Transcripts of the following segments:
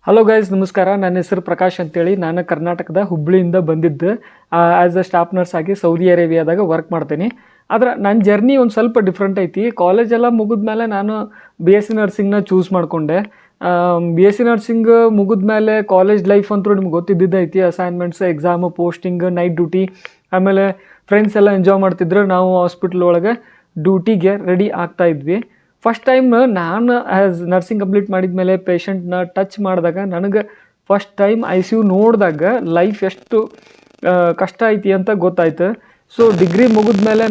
Hello guys, ನಮಸ್ಕಾರ. ನನ್ನ ಹೆಸರು ಪ್ರಕಾಶ್ ಅಂತೇಳಿ. ನಾನು ಕರ್ನಾಟಕದ ಹುಬ್ಬಳ್ಳಿಯಿಂದ ಬಂದಿದ್ದು. ಆ್ಯಸ್ ಅ ಸ್ಟಾಫ್ ನರ್ಸ್ ಆಗಿ ಸೌದಿ ಅರೇಬಿಯಾದಾಗ ವರ್ಕ್ ಮಾಡ್ತೀನಿ. ಆದ್ರೆ ನನ್ನ ಜರ್ನಿ ಒಂದು ಸ್ವಲ್ಪ ಡಿಫ್ರೆಂಟ್ ಐತಿ. ಕಾಲೇಜೆಲ್ಲ ಮುಗಿದ್ಮೇಲೆ ನಾನು BSc ನರ್ಸಿಂಗ್ನ ಚೂಸ್ ಮಾಡಿಕೊಂಡೆ. BSc ನರ್ಸಿಂಗ್ ಮುಗಿದ್ಮೇಲೆ ಕಾಲೇಜ್ ಲೈಫ್ ಅಂತೂ ನಿಮ್ಗೆ ಗೊತ್ತಿದ್ದೈತಿ. Assignments, exam, posting, night duty, ಆಮೇಲೆ ಫ್ರೆಂಡ್ಸ್ ಎಲ್ಲ ಎಂಜಾಯ್ ಮಾಡ್ತಿದ್ರು. ನಾವು ಹಾಸ್ಪಿಟ್ಲ್ ಒಳಗೆ ಡ್ಯೂಟಿಗೆ ರೆಡಿ ಆಗ್ತಾಯಿದ್ವಿ. ಫಸ್ಟ್ ಟೈಮ್ ನಾನು ಆ್ಯಸ್ ನರ್ಸಿಂಗ್ ಕಂಪ್ಲೀಟ್ ಮಾಡಿದ್ಮೇಲೆ ಪೇಷಂಟ್ನ ಟಚ್ ಮಾಡಿದಾಗ ನನಗೆ ಫಸ್ಟ್ ಟೈಮ್ ICU ನೋಡಿದಾಗ ಲೈಫ್ ಎಷ್ಟು ಕಷ್ಟ ಐತಿ ಅಂತ ಗೊತ್ತಾಯ್ತು. ಸೊ ಡಿಗ್ರಿ ಮುಗಿದ್ಮೇಲೆ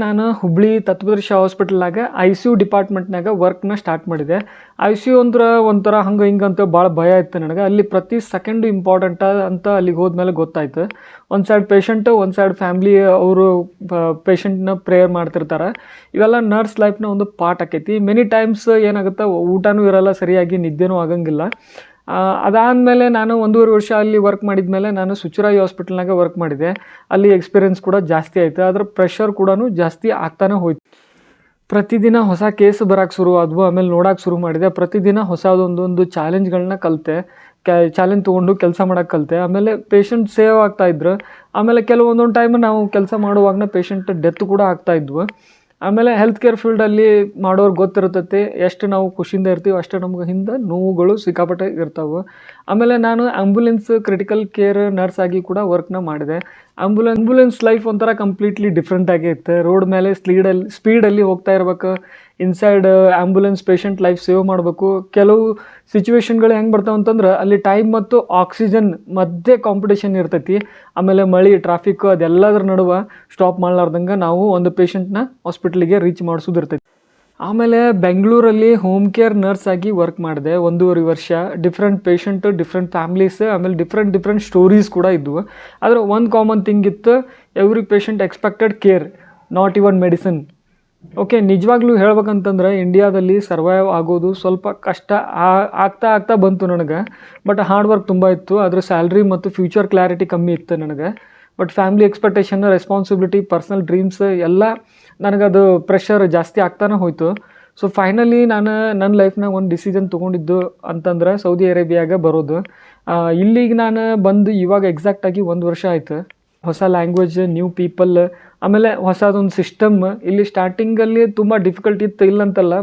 ನಾನು ಹುಬ್ಬಳ್ಳಿ ತತ್ವದರ್ಶಿ ಹಾಸ್ಪಿಟಲ್ನಾಗ ICU ಡಿಪಾರ್ಟ್ಮೆಂಟ್ನಾಗ ವರ್ಕ್ನ ಸ್ಟಾರ್ಟ್ ಮಾಡಿದೆ. ICU ಅಂದ್ರೆ ಒಂಥರ ಹಂಗೆ ಹಿಂಗೆ ಅಂತ ಭಾಳ ಭಯ ಇತ್ತು ನನಗೆ. ಅಲ್ಲಿ ಪ್ರತಿ ಸೆಕೆಂಡು ಇಂಪಾರ್ಟೆಂಟ ಅಂತ ಅಲ್ಲಿಗೆ ಹೋದ್ಮೇಲೆ ಗೊತ್ತಾಯ್ತು. ಒಂದು ಸೈಡ್ ಪೇಷಂಟು, ಒಂದು ಸೈಡ್ ಫ್ಯಾಮ್ಲಿ, ಅವರು ಪೇಷಂಟ್ನ ಪ್ರೇಯರ್ ಮಾಡ್ತಿರ್ತಾರೆ. ಇವೆಲ್ಲ ನರ್ಸ್ ಲೈಫ್ನ ಒಂದು ಪಾರ್ಟ್ ಆಕೈತಿ. ಮೆನಿ ಟೈಮ್ಸ್ ಏನಾಗುತ್ತೆ, ಊಟನೂ ಇರಲ್ಲ ಸರಿಯಾಗಿ, ನಿದ್ದೆನೂ ಆಗಂಗಿಲ್ಲ. ಅದಾದಮೇಲೆ ನಾನು 1.5 ವರ್ಷ ಅಲ್ಲಿ ವರ್ಕ್ ಮಾಡಿದ್ಮೇಲೆ ನಾನು ಸುಚುರಾಯಿ ಹಾಸ್ಪಿಟಲ್ನಾಗ ವರ್ಕ್ ಮಾಡಿದೆ. ಅಲ್ಲಿ ಎಕ್ಸ್ಪೀರಿಯೆನ್ಸ್ ಕೂಡ ಜಾಸ್ತಿ ಆಯಿತು. ಅದರ ಪ್ರೆಷರ್ ಕೂಡ ಜಾಸ್ತಿ ಆಗ್ತಾನೆ ಹೋಯ್ತು. ಪ್ರತಿದಿನ ಹೊಸ ಕೇಸ್ ಬರೋಕ್ಕೆ ಶುರು ಆದವು. ಆಮೇಲೆ ನೋಡೋಕೆ ಶುರು ಮಾಡಿದೆ. ಪ್ರತಿದಿನ ಹೊಸದೊಂದೊಂದು ಚಾಲೆಂಜ್ಗಳನ್ನ ಕಲಿತೆ. ಚಾಲೆಂಜ್ ತೊಗೊಂಡು ಕೆಲಸ ಮಾಡೋಕ್ಕೆ ಕಲಿತೆ. ಆಮೇಲೆ ಪೇಷಂಟ್ ಸೇವ್ ಆಗ್ತಾಯಿದ್ರು. ಆಮೇಲೆ ಕೆಲವೊಂದೊಂದು ಟೈಮ್ ನಾವು ಕೆಲಸ ಮಾಡುವಾಗನೇ ಪೇಷಂಟ್ ಡೆತ್ ಕೂಡ ಆಗ್ತಾಯಿದ್ವು. ಆಮೇಲೆ ಹೆಲ್ತ್ ಕೇರ್ ಫೀಲ್ಡಲ್ಲಿ ಮಾಡೋರು ಗೊತ್ತಿರ್ತೈತಿ, ಎಷ್ಟು ನಾವು ಖುಷಿಯಿಂದ ಇರ್ತೀವಿ ಅಷ್ಟು ನಮ್ಗೆ ಹಿಂದೆ ನೋವುಗಳು ಸಿಕ್ಕಾಪಟ್ಟೆ ಇರ್ತಾವೆ. ಆಮೇಲೆ ನಾನು ಆ್ಯಂಬುಲೆನ್ಸ್ ಕ್ರಿಟಿಕಲ್ ಕೇರ್ ನರ್ಸ್ ಆಗಿ ಕೂಡ ವರ್ಕ್ನ ಮಾಡಿದೆ. ಆ್ಯಂಬುಲೆನ್ಸ್ ಲೈಫ್ ಒಂಥರ ಕಂಪ್ಲೀಟ್ಲಿ ಡಿಫ್ರೆಂಟ್ ಆಗಿತ್ತು. ರೋಡ್ ಮೇಲೆ ಸ್ಪೀಡಲ್ಲಿ ಹೋಗ್ತಾ ಇರ್ಬೇಕು. Inside ambulance patient life save ಮಾಡಬೇಕು. ಕೆಲವು ಸಿಚುವೇಶನ್ಗಳು ಹೆಂಗೆ ಬರ್ತಾವೆ ಅಂತಂದ್ರೆ ಅಲ್ಲಿ ಟೈಮ್ ಮತ್ತು ಆಕ್ಸಿಜನ್ ಮಧ್ಯೆ ಕಾಂಪಿಟೇಷನ್ ಇರ್ತೈತಿ. ಆಮೇಲೆ ಮಳೆ, ಟ್ರಾಫಿಕ್ಕು ಅದೆಲ್ಲದ್ರ ನಡುವೆ ಸ್ಟಾಪ್ ಮಾಡಲಾರ್ದಂಗೆ ನಾವು ಒಂದು ಪೇಷಂಟ್ನ ಹಾಸ್ಪಿಟ್ಲಿಗೆ ರೀಚ್ ಮಾಡಿಸೋದಿರ್ತೈತಿ. ಆಮೇಲೆ ಬೆಂಗಳೂರಲ್ಲಿ ಹೋಮ್ ಕೇರ್ ನರ್ಸ್ ಆಗಿ ವರ್ಕ್ ಮಾಡಿದೆ 1.5 ವರ್ಷ. ಡಿಫ್ರೆಂಟ್ ಪೇಷಂಟು, ಡಿಫ್ರೆಂಟ್ ಫ್ಯಾಮ್ಲೀಸ್, ಆಮೇಲೆ ಡಿಫ್ರೆಂಟ್ ಸ್ಟೋರೀಸ್ ಕೂಡ ಇದ್ವು. ಆದರೆ ಒಂದು ಕಾಮನ್ ಥಿಂಗ್ ಇತ್ತು, every patient expected care, not even medicine. Okay, ನಿಜವಾಗ್ಲೂ ಹೇಳ್ಬೇಕಂತಂದ್ರೆ ಇಂಡಿಯಾದಲ್ಲಿ ಸರ್ವೈವ್ ಆಗೋದು ಸ್ವಲ್ಪ ಕಷ್ಟ ಆಗ್ತಾ ಬಂತು ನನಗೆ. ಬಟ್ ಹಾರ್ಡ್ ವರ್ಕ್ ತುಂಬ ಇತ್ತು. ಅದ್ರ ಸ್ಯಾಲ್ರಿ ಮತ್ತು ಫ್ಯೂಚರ್ ಕ್ಲಾರಿಟಿ ಕಮ್ಮಿ ಇತ್ತು ನನಗೆ. But family expectation, responsibility, personal dreams ಎಲ್ಲ ನನಗದು ಪ್ರೆಷರ್ ಜಾಸ್ತಿ ಆಗ್ತಾನೆ ಹೋಯಿತು. ಸೊ ಫೈನಲಿ ನಾನು ನನ್ನ ಲೈಫ್ನಾಗ ಒಂದು ಡಿಸಿಷನ್ ತೊಗೊಂಡಿದ್ದು ಅಂತಂದ್ರೆ ಸೌದಿ ಅರೇಬಿಯಾಗೆ ಬರೋದು. ಇಲ್ಲಿಗೆ ನಾನು ಬಂದು ಇವಾಗ ಎಕ್ಸಾಕ್ಟಾಗಿ 1 ವರ್ಷ ಆಯಿತು. ಹೊಸ ಲ್ಯಾಂಗ್ವೇಜ್, ನ್ಯೂ ಪೀಪಲ್, ಆಮೇಲೆ ಹೊಸದೊಂದು ಸಿಸ್ಟಮ್. ಇಲ್ಲಿ ಸ್ಟಾರ್ಟಿಂಗಲ್ಲಿ ತುಂಬ ಡಿಫಿಕಲ್ಟ್ ಇತ್ತು, ಇಲ್ಲಂತಲ್ಲ.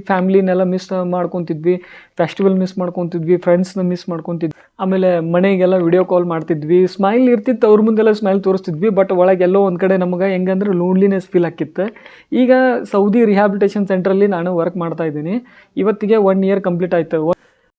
ಫ್ಯಾಮ್ಲಿನೆಲ್ಲ ಮಿಸ್ ಮಾಡ್ಕೊತಿದ್ವಿ, ಫೆಸ್ಟಿವಲ್ ಮಿಸ್ ಮಾಡ್ಕೊತಿದ್ವಿ, ಫ್ರೆಂಡ್ಸ್ನ ಮಿಸ್ ಮಾಡ್ಕೊತಿದ್ವಿ. ಆಮೇಲೆ ಮನೆಗೆಲ್ಲ ವಿಡಿಯೋ ಕಾಲ್ ಮಾಡ್ತಿದ್ವಿ. ಸ್ಮೈಲ್ ಇರ್ತಿತ್ತು, ಅವ್ರ ಮುಂದೆಲ್ಲ ಸ್ಮೈಲ್ ತೋರಿಸ್ತಿದ್ವಿ. ಬಟ್ ಒಳಗೆಲ್ಲೋ ಒಂದು ಕಡೆ ನಮಗೆ ಹೆಂಗಂದ್ರೆ ಲೋನ್ಲಿನೆಸ್ ಫೀಲ್ ಆಕಿತ್ತು. ಈಗ ಸೌದಿ ರಿಹ್ಯಾಬಿಲಿಟೇಷನ್ ಸೆಂಟ್ರಲ್ಲಿ ನಾನು ವರ್ಕ್ ಮಾಡ್ತಾಯಿದ್ದೀನಿ. ಇವತ್ತಿಗೆ 1 ಇಯರ್ ಕಂಪ್ಲೀಟ್ ಆಯಿತು.